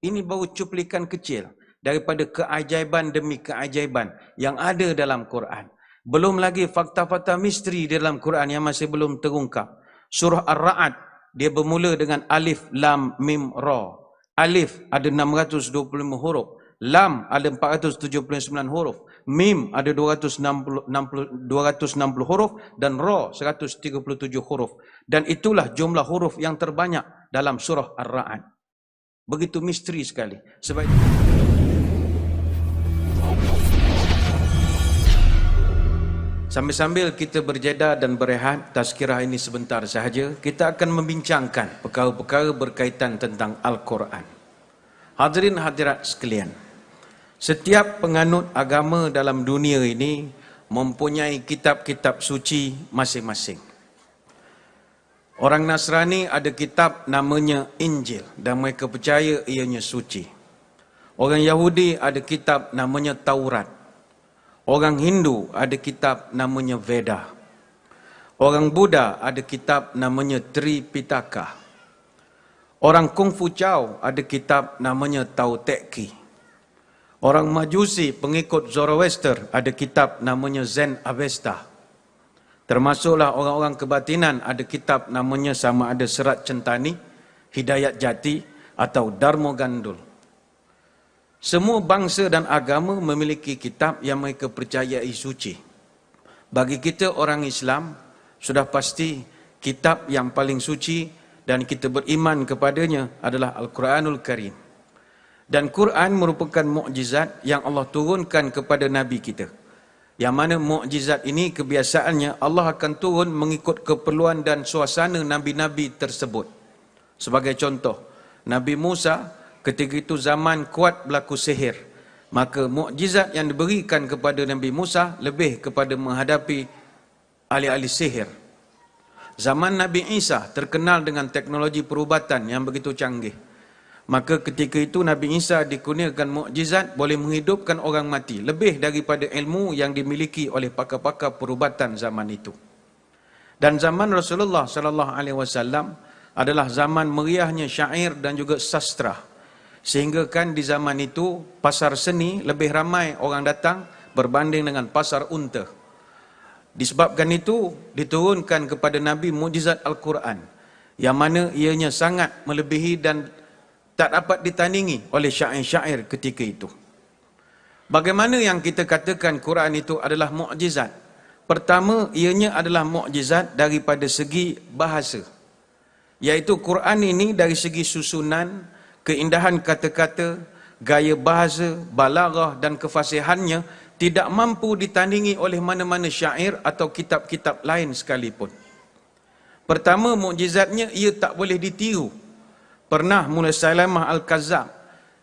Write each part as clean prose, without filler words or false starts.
Ini baru cuplikan kecil daripada keajaiban demi keajaiban yang ada dalam Quran. Belum lagi fakta-fakta misteri dalam Quran yang masih belum terungkap. Surah Ar-Ra'd, dia bermula dengan alif, lam, mim, ra. Alif ada 625 huruf. Lam ada 479 huruf. Mim ada 260 huruf. Dan ra 137 huruf. Dan itulah jumlah huruf yang terbanyak dalam surah Ar-Ra'd. Begitu misteri sekali. Sebab sambil-sambil kita berjeda dan berehat, tazkirah ini sebentar sahaja, kita akan membincangkan perkara-perkara berkaitan tentang Al-Quran. Hadirin hadirat sekalian, setiap penganut agama dalam dunia ini mempunyai kitab-kitab suci masing-masing. Orang Nasrani ada kitab namanya Injil dan mereka percaya ianya suci. Orang Yahudi ada kitab namanya Taurat. Orang Hindu ada kitab namanya Veda. Orang Buddha ada kitab namanya Tripitaka. Orang Kungfu Chao ada kitab namanya Tao Te Ki. Orang Majusi pengikut Zoroaster ada kitab namanya Zen Avesta. Termasuklah orang-orang kebatinan ada kitab namanya sama ada Serat Centani, Hidayat Jati atau Dharma Gandul. Semua bangsa dan agama memiliki kitab yang mereka percayai suci. Bagi kita orang Islam, sudah pasti kitab yang paling suci dan kita beriman kepadanya adalah Al-Quranul Karim. Dan Quran merupakan mukjizat yang Allah turunkan kepada Nabi kita. Yang mana mukjizat ini kebiasaannya Allah akan turun mengikut keperluan dan suasana Nabi-Nabi tersebut. Sebagai contoh, Nabi Musa ketika itu zaman kuat berlaku sihir. Maka mukjizat yang diberikan kepada Nabi Musa lebih kepada menghadapi ahli-ahli sihir. Zaman Nabi Isa terkenal dengan teknologi perubatan yang begitu canggih. Maka ketika itu Nabi Isa dikurniakan mukjizat boleh menghidupkan orang mati. Lebih daripada ilmu yang dimiliki oleh pakar-pakar perubatan zaman itu. Dan zaman Rasulullah SAW adalah zaman meriahnya syair dan juga sastra. Sehingga kan di zaman itu pasar seni lebih ramai orang datang berbanding dengan pasar unta. Disebabkan itu diturunkan kepada Nabi mukjizat Al-Quran. Yang mana ianya sangat melebihi dan tak dapat ditandingi oleh syair-syair ketika itu. Bagaimana yang kita katakan Quran itu adalah mukjizat? Pertama, ianya adalah mukjizat daripada segi bahasa. Iaitu Quran ini dari segi susunan, keindahan kata-kata, gaya bahasa, balaghah dan kefasihannya tidak mampu ditandingi oleh mana-mana syair atau kitab-kitab lain sekalipun. Pertama, mukjizatnya ia tak boleh ditiru. Pernah Musailamah Al-Kazzab,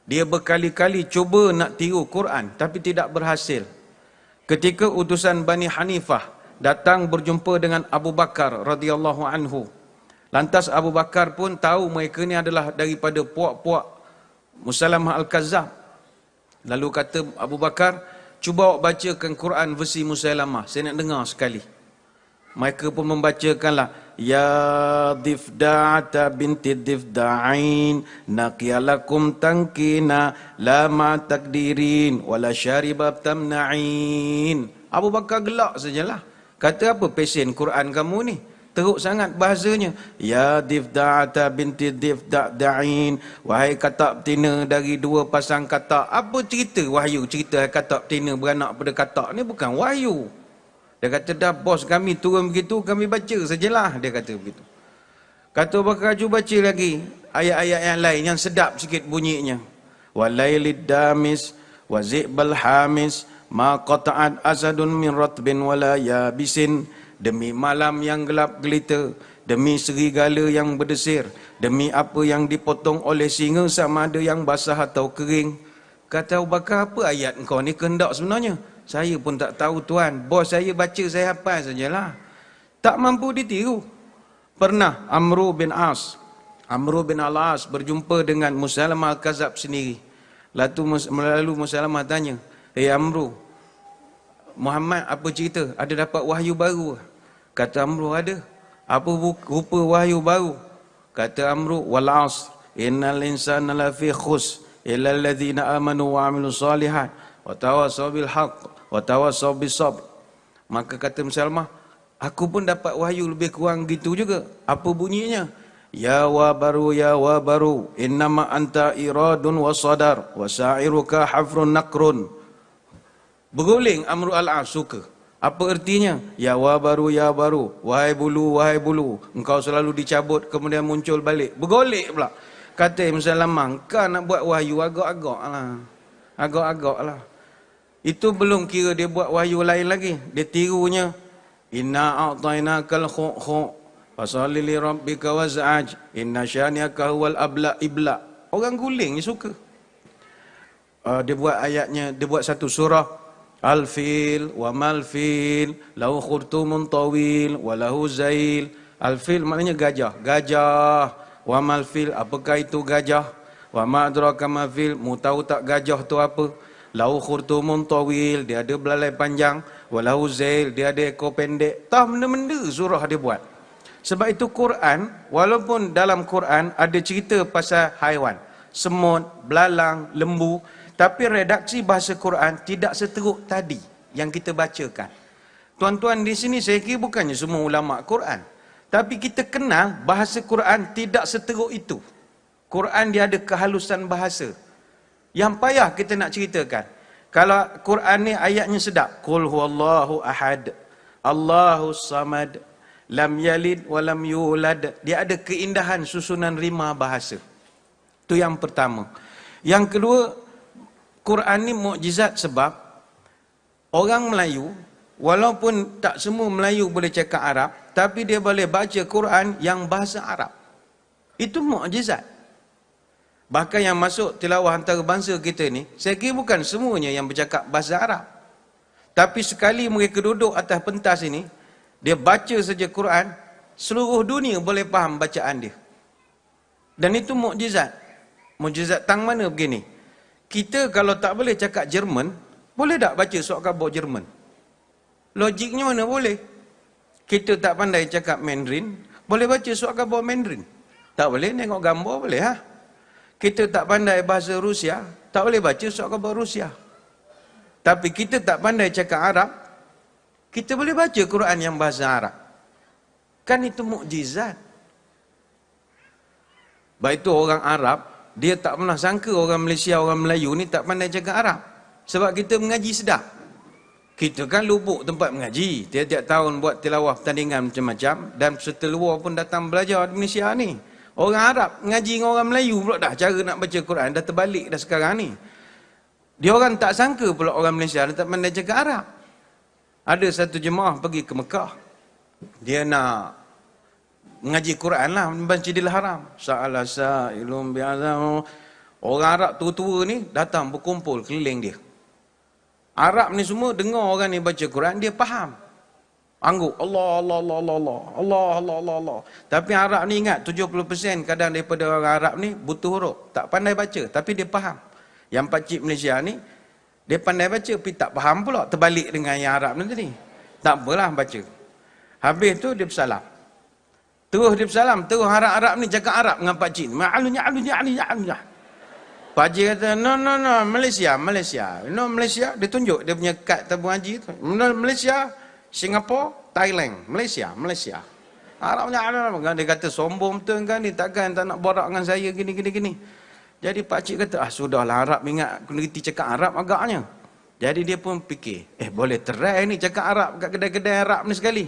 dia berkali-kali cuba nak tiru Quran tapi tidak berhasil. Ketika utusan Bani Hanifah datang berjumpa dengan Abu Bakar radhiyallahu anhu. Lantas Abu Bakar pun tahu mereka ni adalah daripada puak-puak Musailamah Al-Kazzab. Lalu kata Abu Bakar, cuba awak bacakan Quran versi Musailamah, saya nak dengar sekali. Mereka pun membacakanlah, Ya Difda'ata binti Difda'ain, Naqiyalakum tankina, Lama takdirin, Wala syaribab tamna'in. Abu Bakar gelak sajalah. Kata apa pesen Quran kamu ni? Teruk sangat bahasanya. Ya Difda'ata binti Difda'ain, wahai katak betina dari dua pasang katak. Apa cerita wahyu? Cerita katak betina beranak pada katak ni bukan wahyu. Dia kata, dah bos kami turun begitu, kami baca sajalah. Dia kata begitu. Kata Bakar, cuba baca lagi ayat-ayat yang lain yang sedap sikit bunyinya. Walailid damis, wazibal hamis, ma qata'at asadun min ratbin wala yabisin. Demi malam yang gelap gelita, demi serigala yang berdesir, demi apa yang dipotong oleh singa sama ada yang basah atau kering. Kata Abu Bakar, apa ayat engkau ni kehendak sebenarnya? Saya pun tak tahu tuan. Bos saya baca, saya hafal sajalah. Tak mampu ditiru. Pernah Amru bin Al-As berjumpa dengan Musailamah Al-Kazzab sendiri. Lalu Musailamah tanya, Hey Amru, Muhammad apa cerita? Ada dapat wahyu baru? Kata Amru, ada. Apa rupa wahyu baru? Kata Amru, Wal asr, innal insana lafi khus, illal ladzina amanu wa amilus solihat wa tawassaw bil haqq wa tawassaw bis sabr. Maka kata Musailmah, aku pun dapat wahyu lebih kurang gitu juga. Apa bunyinya? Ya wa baru innama anta iradun wa sadar wa sa'iruka hafrun nakrun. Berguling Amru al-As suka. Apa artinya? Ya baru, wahai bulu, engkau selalu dicabut kemudian muncul balik. Bergolek pula. Kata Musailmah, kau nak buat wahyu agak-agak lah. Itu belum kira dia buat wahyu lain lagi. Dia tirunya, inna a'tainakal khu'khu' fasalli li rabbika waz'aj inna syani'aka huwal ibla. Orang guling ni suka. Dia buat ayatnya, dia buat satu surah, Al-fil wa mal-fil lahu khurtumun tawil wa lahu zail. Al-fil maknanya gajah. Wa mal-fil, apakah itu gajah? Wa ma adraka ma fil, mu tahu tak gajah tu apa? Lahu khurtumun tawil, dia ada belalai panjang. Wa lahu zail, dia ada ekor pendek. Tah benda-benda surah dia buat. Sebab itu Quran, walaupun dalam Quran ada cerita pasal haiwan, semut, belalang, lembu, tapi redaksi bahasa Quran tidak seteruk tadi yang kita bacakan. Tuan-tuan di sini saya kira bukannya semua ulama Quran, tapi kita kenal bahasa Quran tidak seteruk itu. Quran dia ada kehalusan bahasa yang payah kita nak ceritakan. Kalau Quran ni ayatnya sedap, qul huwallahu ahad, Allahus samad, lam yalid wa lam yulad. Dia ada keindahan susunan rima bahasa. Itu yang pertama. Yang kedua, Quran ni mukjizat sebab orang Melayu, walaupun tak semua Melayu boleh cakap Arab, tapi dia boleh baca Quran yang bahasa Arab. Itu mukjizat. Bahkan yang masuk tilawah antarabangsa kita ni, saya kira bukan semuanya yang bercakap bahasa Arab. Tapi sekali mereka duduk atas pentas ini, dia baca saja Quran, seluruh dunia boleh faham bacaan dia. Dan itu mukjizat. Mukjizat tang mana begini? Kita kalau tak boleh cakap Jerman, boleh tak baca surat khabar Jerman? Logiknya mana boleh? Kita tak pandai cakap Mandarin, boleh baca surat khabar Mandarin? Tak boleh, tengok gambar boleh ha? Kita tak pandai bahasa Rusia, tak boleh baca surat khabar Rusia. Tapi kita tak pandai cakap Arab, kita boleh baca Quran yang bahasa Arab. Kan itu mukjizat. Baik itu orang Arab, dia tak pernah sangka orang Malaysia, orang Melayu ni tak pandai cakap Arab. Sebab kita mengaji sedap. Kita kan lubuk tempat mengaji. Tiap-tiap tahun buat tilawah pertandingan macam-macam. Dan peserta luar pun datang belajar di Malaysia ni. Orang Arab mengaji dengan orang Melayu pula dah. Cara nak baca Quran dah terbalik dah sekarang ni. Dia orang tak sangka pula orang Malaysia dia tak pandai cakap Arab. Ada satu jemaah pergi ke Mekah. Dia nak mengaji Quran lah di Masjidil Haram. Sa'ala sa'ilum bi'azam. Orang Arab tua-tua ni datang berkumpul keliling dia. Arab ni semua dengar orang ni baca Quran, dia faham. Angguk Allah Allah Allah Allah Allah Allah Allah Allah Allah. Tapi Arab ni ingat 70% kadang daripada orang Arab ni butuh huruf, tak pandai baca tapi dia faham. Yang pakcik Malaysia ni dia pandai baca tapi tak faham pula, terbalik dengan yang Arab ni tadi. Tak apalah baca. Habis tu dia bersalam. Terus dia bersalam, terus Arab-Arab ni cakap Arab dengan pakcik. Ma'alunya. Pakcik kata, no, Malaysia. No, Malaysia. Dia tunjuk dia punya kad tabung haji tu. No, Malaysia, Singapura, Thailand. Malaysia. Arabnya, dia kata, sombong betul kan ni, takkan tak nak borak dengan saya gini. Jadi pakcik kata, sudahlah Arab ingat, kena reti cakap Arab agaknya. Jadi dia pun fikir, boleh try ni cakap Arab kat kedai-kedai Arab ni sekali.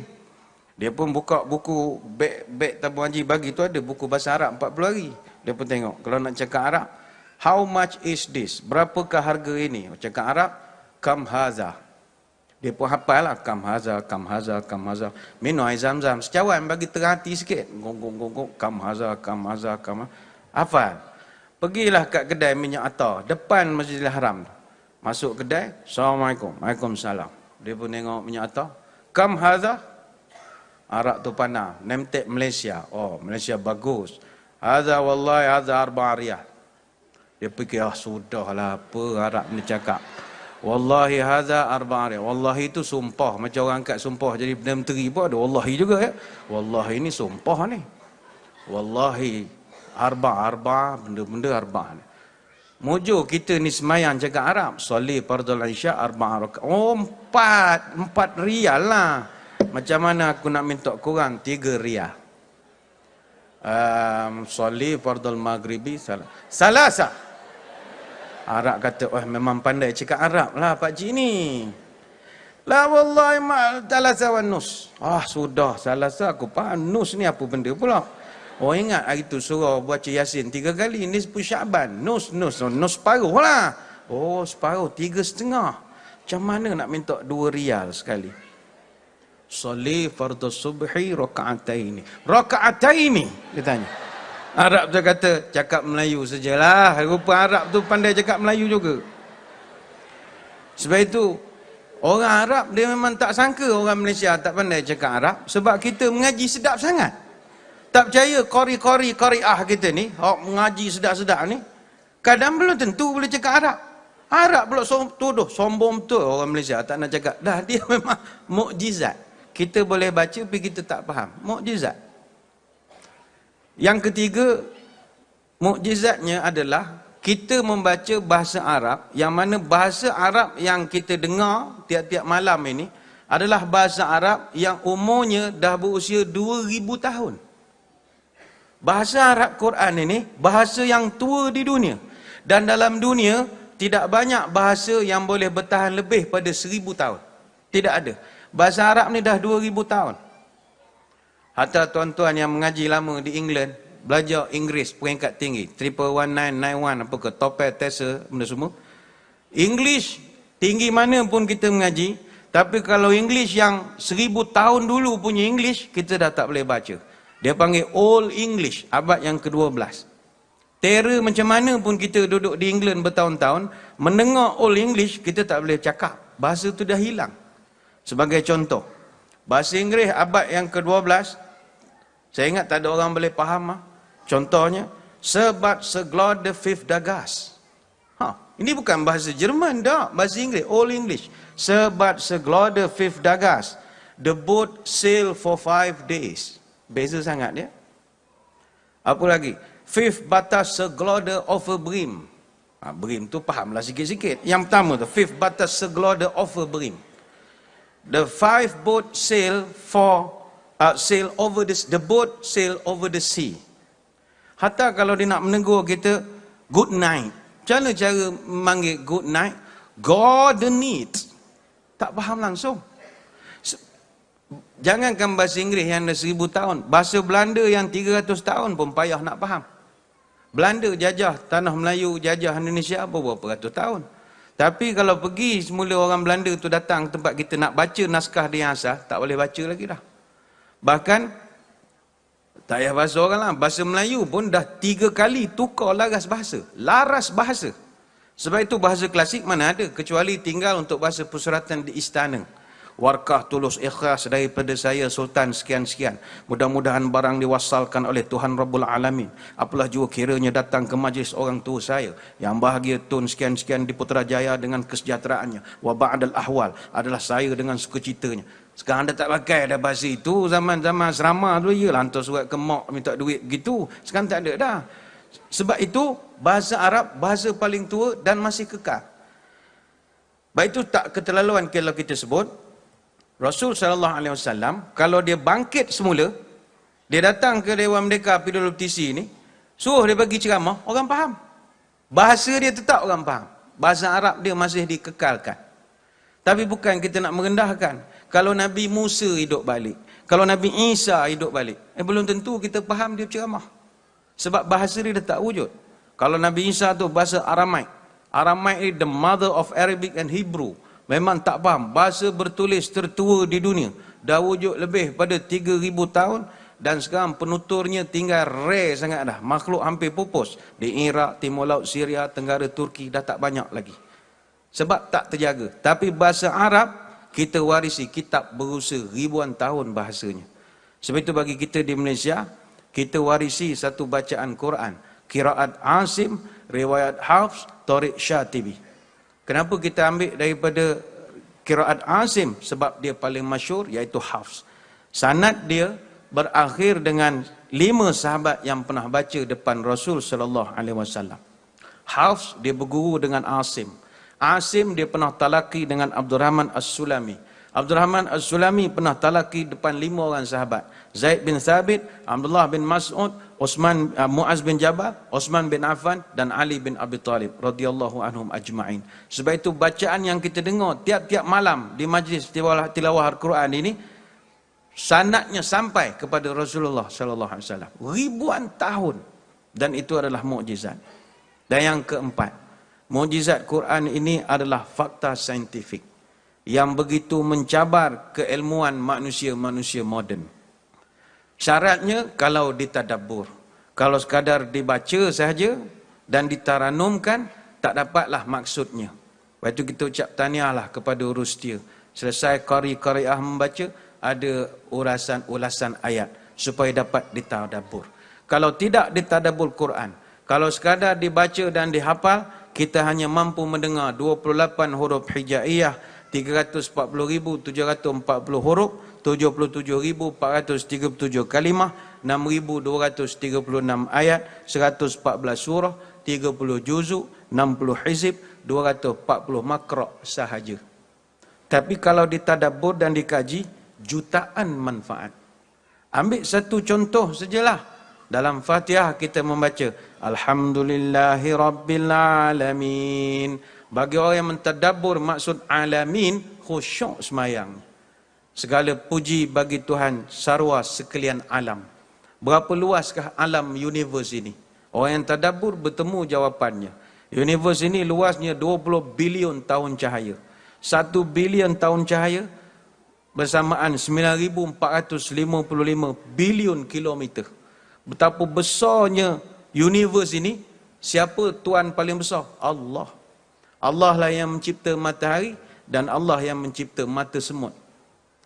Dia pun buka buku beg tabung haji bagi tu ada buku bahasa Arab 40 hari. Dia pun tengok kalau nak cakap Arab, how much is this? Berapakah harga ini? Cakap Arab, kam haza. Dia pun hafal lah, kam haza. Minum air zam-zam. Secawan bagi terhati sikit. Gong, kam haza. Hafal. Pergilah kat kedai minyak atar depan Masjidil Haram. Masuk kedai, Assalamualaikum. Waalaikumsalam. Dia pun tengok minyak atar. Kam haza. Arab tu pandang, name tag Malaysia. Oh, Malaysia bagus. Hadza wallahi hadza 4 riyal. Dia fikir, sudahlah apa Arab ni cakap. Wallahi hadza 4 riyal. Wallahi itu sumpah, macam orang angkat sumpah jadi Perdana Menteri pun ada wallahi juga ya. Wallahi ini sumpah ni. Wallahi arba benda-benda arba ni. Mujur kita ni semayang cakap Arab. Solih fardul isya arba'a rakaat. Oh, empat rial lah. Macam mana aku nak minta korang 3 rial? Solih fardul maghribi salasa. Arab kata, wah memang pandai cakap Arab lah Pak Cik ni. La wallahi ma salasa wa nus. Sudah salasa aku faham. Nus ni apa benda pula? Oh ingat hari tu surah baca Yasin 3 kali. Nisfu Syaban. Nus separuh lah. Oh separuh, 3,5. Macam mana nak minta 2 rial sekali? Salih fardhu subhi raka'ataini. Raka'ataini dia tanya. Arab tu kata cakap Melayu sajalah. Rupa Arab tu pandai cakap Melayu juga. Sebab itu orang Arab dia memang tak sangka orang Malaysia tak pandai cakap Arab, sebab kita mengaji sedap sangat. Tak percaya qari'ah kita ni, mengaji sedap-sedap ni, kadang belum tentu boleh cakap Arab. Arab pula tuduh sombong betul orang Malaysia tak nak cakap. Dah dia memang mukjizat. Kita boleh baca tapi kita tak faham. Mukjizat. Yang ketiga, mukjizatnya adalah kita membaca bahasa Arab, yang mana bahasa Arab yang kita dengar tiap-tiap malam ini adalah bahasa Arab yang umurnya dah berusia 2000 tahun. Bahasa Arab Quran ini bahasa yang tua di dunia. Dan dalam dunia tidak banyak bahasa yang boleh bertahan lebih pada 1000 tahun. Tidak ada. Bahasa Arab ni dah 2000 tahun. Hatta tuan-tuan yang mengaji lama di England, belajar Inggeris peringkat tinggi, 31991 apa ke, TOEFL, TESA, benda semua. English tinggi mana pun kita mengaji, tapi kalau English yang 1000 tahun dulu punya English, kita dah tak boleh baca. Dia panggil Old English, abad yang ke-12. Terror macam mana pun kita duduk di England bertahun-tahun, mendengar Old English, kita tak boleh cakap. Bahasa tu dah hilang. Sebagai contoh, bahasa Inggeris abad yang ke-12, saya ingat tak ada orang boleh faham. Contohnya, sebat seglod the fifth dagas. Ini bukan bahasa Jerman dah, bahasa Inggeris, Old English. Sebat seglod the fifth dagas. The boat sail for 5 days. Beza sangat dia. Apa lagi? Fifth batas seglode of a brim. Brim tu fahamlah sikit-sikit. Yang pertama tu, fifth batas seglode of a brim. The 5 boat sail over the boat sail over the sea. Hatta kalau dia nak menegur kita, good night. Macam mana cara memanggil good night? God need. Tak faham langsung. Jangankan bahasa Inggeris yang dah 1000 tahun, bahasa Belanda yang 300 tahun pun payah nak faham. Belanda jajah tanah Melayu, jajah Indonesia berapa ratus tahun. Tapi kalau pergi semula orang Belanda tu datang tempat kita nak baca naskah dia yang asal, tak boleh baca lagi dah. Bahkan tak payah bahasa orang lah, bahasa Melayu pun dah 3 kali tukar laras bahasa. Sebab itu bahasa klasik mana ada, kecuali tinggal untuk bahasa persuratan di istana. Warkah tulus ikhlas daripada saya Sultan sekian-sekian. Mudah-mudahan barang diwasalkan oleh Tuhan Rabbul Alamin. Apalah jua kiranya datang ke majlis orang tua saya yang bahagia Tun sekian-sekian di Putrajaya dengan kesejahteraannya. Wa ba'dal ahwal adalah saya dengan sukacitanya. Sekarang dah tak pakai dah bahasa itu. Zaman-zaman asrama dulu ya hantar surat ke mak minta duit begitu. Sekarang tak ada dah. Sebab itu bahasa Arab bahasa paling tua dan masih kekal. Baik itu tak keterlaluan kalau kita sebut Rasul SAW, kalau dia bangkit semula, dia datang ke Dewan Merdeka PWTC ni, suruh dia bagi ceramah, orang faham. Bahasa dia tetap orang faham. Bahasa Arab dia masih dikekalkan. Tapi bukan kita nak merendahkan. Kalau Nabi Musa hidup balik, kalau Nabi Isa hidup balik, belum tentu kita faham dia ceramah. Sebab bahasa dia tak wujud. Kalau Nabi Isa tu bahasa Aramaik. Aramaik ni the mother of Arabic and Hebrew. Memang tak faham. Bahasa bertulis tertua di dunia. Dah wujud lebih pada 3000 tahun. Dan sekarang penuturnya tinggal rare sangat dah. Makhluk hampir pupus. Di Iraq, Timur Laut, Syria, Tenggara Turki dah tak banyak lagi. Sebab tak terjaga. Tapi bahasa Arab, kita warisi kitab berusia ribuan tahun bahasanya. Sebab itu bagi kita di Malaysia, kita warisi satu bacaan Quran. Qiraat Asim, riwayat Hafs, Tariq Syatibi. Kenapa kita ambil daripada Qiraat Asim? Sebab dia paling masyhur, iaitu Hafs. Sanad dia berakhir dengan 5 sahabat yang pernah baca depan Rasul SAW. Hafs dia berguru dengan Asim. Asim dia pernah talaki dengan Abdurrahman As-Sulami. Abdurrahman As-Sulami pernah talaki depan 5 orang sahabat. Zaid bin Thabit, Abdullah bin Mas'ud, Muaz bin Jabal, Osman bin Affan dan Ali bin Abi Talib radhiyallahu anhum ajma'in. Sebab itu bacaan yang kita dengar tiap-tiap malam di majlis tilawah Al-Quran ini, sanadnya sampai kepada Rasulullah sallallahu alaihi wasallam ribuan tahun, dan itu adalah mukjizat. Dan yang keempat, mukjizat Quran ini adalah fakta saintifik yang begitu mencabar keilmuan manusia-manusia moden. Syaratnya kalau ditadabbur. Kalau sekadar dibaca sahaja dan ditaranumkan, tak dapatlah maksudnya. Lepas itu kita ucap tahniahlah kepada Rustia. Selesai qari-qariah membaca, ada ulasan ayat supaya dapat ditadabbur. Kalau tidak ditadabbur Quran, kalau sekadar dibaca dan dihafal, kita hanya mampu mendengar 28 huruf hijaiyah, 340,740 huruf, 77,437 kalimah, 6,236 ayat, 114 surah, 30 juzuk, 60 hizib, 240 makra' sahaja. Tapi kalau ditadabbur dan dikaji, jutaan manfaat. Ambil satu contoh sajalah. Dalam Fatihah kita membaca Alhamdulillahi Rabbil Alamin. Bagi orang yang mentadabbur maksud alamin, khusyuk semayang. Segala puji bagi Tuhan sarwa sekalian alam. Berapa luaskah alam universe ini? Orang yang tadabbur bertemu jawapannya. Universe ini luasnya 20 bilion tahun cahaya. 1 bilion tahun cahaya bersamaan 9,455 bilion kilometer. Betapa besarnya universe ini. Siapa Tuhan paling besar? Allah. Allah lah yang mencipta matahari dan Allah yang mencipta mata semut.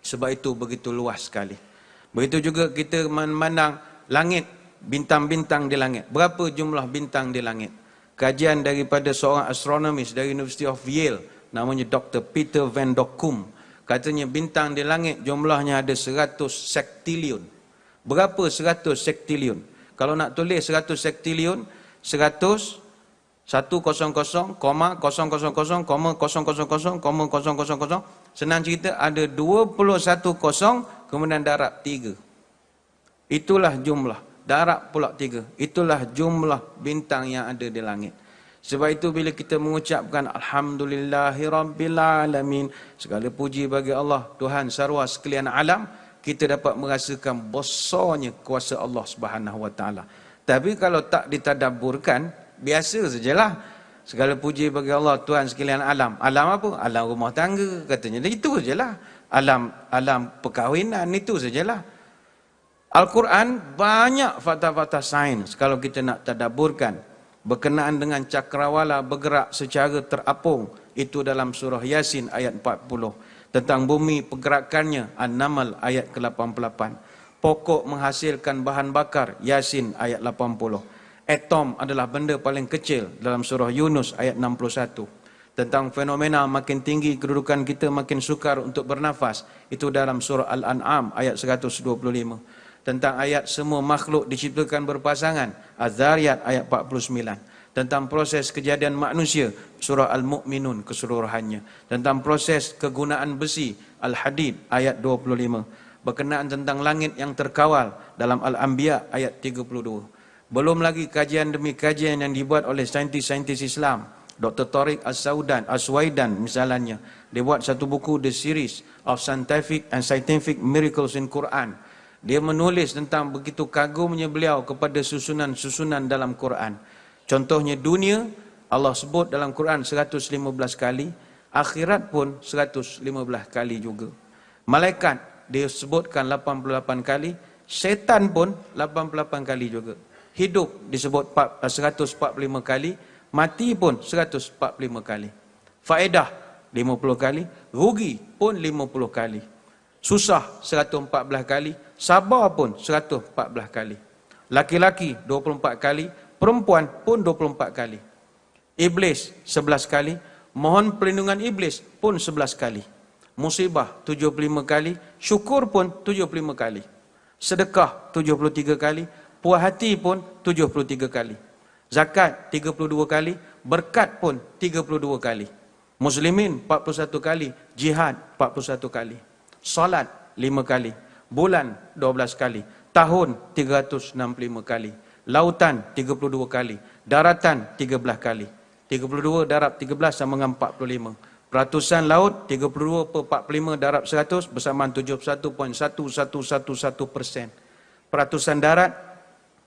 Sebab itu begitu luas sekali. Begitu juga kita memandang langit, bintang-bintang di langit. Berapa jumlah bintang di langit? Kajian daripada seorang astronomis dari University of Yale, namanya Dr. Peter Van Dokkum, katanya bintang di langit jumlahnya ada 100 sektilion. Berapa 100 sektilion? Kalau nak tulis 100 sektilion, 100 100,000,000,000,000,000, senang cerita ada 21 kosong, kemudian darab 3. Itulah jumlah. Darab pula 3. Itulah jumlah bintang yang ada di langit. Sebab itu bila kita mengucapkan Alhamdulillahi Rabbil Alamin, segala puji bagi Allah, Tuhan sarwa sekalian alam, kita dapat merasakan besarnya kuasa Allah Subhanahu Wa Taala. Tapi kalau tak ditadabburkan, biasa sajalah. Segala puji bagi Allah, Tuhan sekalian alam. Alam apa? Alam rumah tangga, katanya. Itu sajalah. Alam perkahwinan, itu sajalah. Al-Quran banyak fakta-fakta sains kalau kita nak tadabburkan. Berkenaan dengan cakrawala bergerak secara terapung. Itu dalam surah Yasin ayat 40. Tentang bumi pergerakannya, An-Naml ayat ke-88. Pokok menghasilkan bahan bakar, Yasin ayat 80. Atom adalah benda paling kecil dalam surah Yunus ayat 61. Tentang fenomena makin tinggi kedudukan kita makin sukar untuk bernafas, itu dalam surah Al-An'am ayat 125. Tentang ayat semua makhluk diciptakan berpasangan, Az-Zariyat ayat 49. Tentang proses kejadian manusia, surah Al-Mu'minun keseluruhannya. Tentang proses kegunaan besi, Al-Hadid ayat 25. Berkenaan tentang langit yang terkawal dalam Al-Anbiya ayat 32. Belum lagi kajian demi kajian yang dibuat oleh saintis-saintis Islam. Dr. Tariq As-Suwaidan misalnya. Dia buat satu buku, The Series of Scientific Miracles in Quran. Dia menulis tentang begitu kagumnya beliau kepada susunan-susunan dalam Quran. Contohnya dunia, Allah sebut dalam Quran 115 kali. Akhirat pun 115 kali juga. Malaikat dia sebutkan 88 kali. Syaitan pun 88 kali juga. Hidup disebut 145 kali, mati pun 145 kali. Faedah 50 kali, rugi pun 50 kali. Susah 114 kali, sabar pun 114 kali. Laki-laki 24 kali, perempuan pun 24 kali. Iblis 11 kali, mohon perlindungan iblis pun 11 kali. Musibah 75 kali, syukur pun 75 kali. Sedekah 73 kali, puas hati pun 73 kali. Zakat 32 kali, berkat pun 32 kali. Muslimin 41 kali, jihad 41 kali. Salat 5 kali, bulan 12 kali, tahun 365 kali, lautan 32 kali, daratan 13 kali. 32 darab 13 sama dengan 45. Peratusan laut 32 per 45 darab 100 bersamaan 71.1111%. Peratusan darat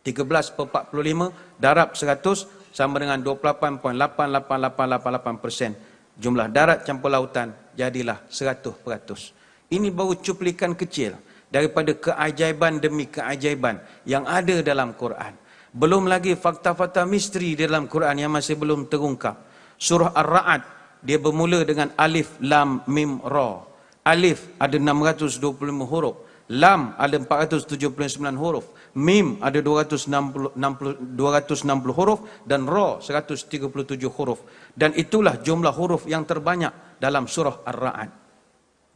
13 per 45 darab 100 sama dengan 28.8888%. Jumlah darat campur lautan jadilah 100%. Ini baru cuplikan kecil daripada keajaiban demi keajaiban yang ada dalam Quran. Belum lagi fakta-fakta misteri di dalam Quran yang masih belum terungkap. Surah Ar-Ra'd, dia bermula dengan alif, lam, mim, ra. Alif ada 625 huruf. Lam ada 479 huruf. Mim ada 260 huruf. Dan ra 137 huruf. Dan itulah jumlah huruf yang terbanyak dalam surah Ar-Ra'd.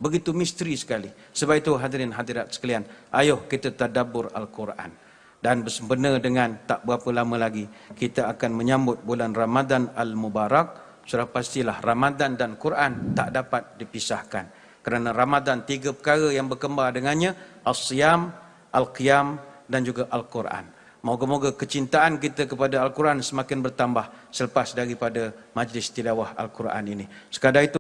Begitu misteri sekali. Sebab itu hadirin hadirat sekalian, ayo kita tadabbur Al-Quran. Dan benar dengan tak berapa lama lagi kita akan menyambut bulan Ramadan Al-Mubarak. Sudah pastilah Ramadan dan Quran tak dapat dipisahkan. Kerana Ramadan 3 perkara yang berkembar dengannya: As-Siyam, Al-Qiyam dan juga Al-Quran. Moga-moga kecintaan kita kepada Al-Quran semakin bertambah selepas daripada majlis tilawah Al-Quran ini. Sekadar itu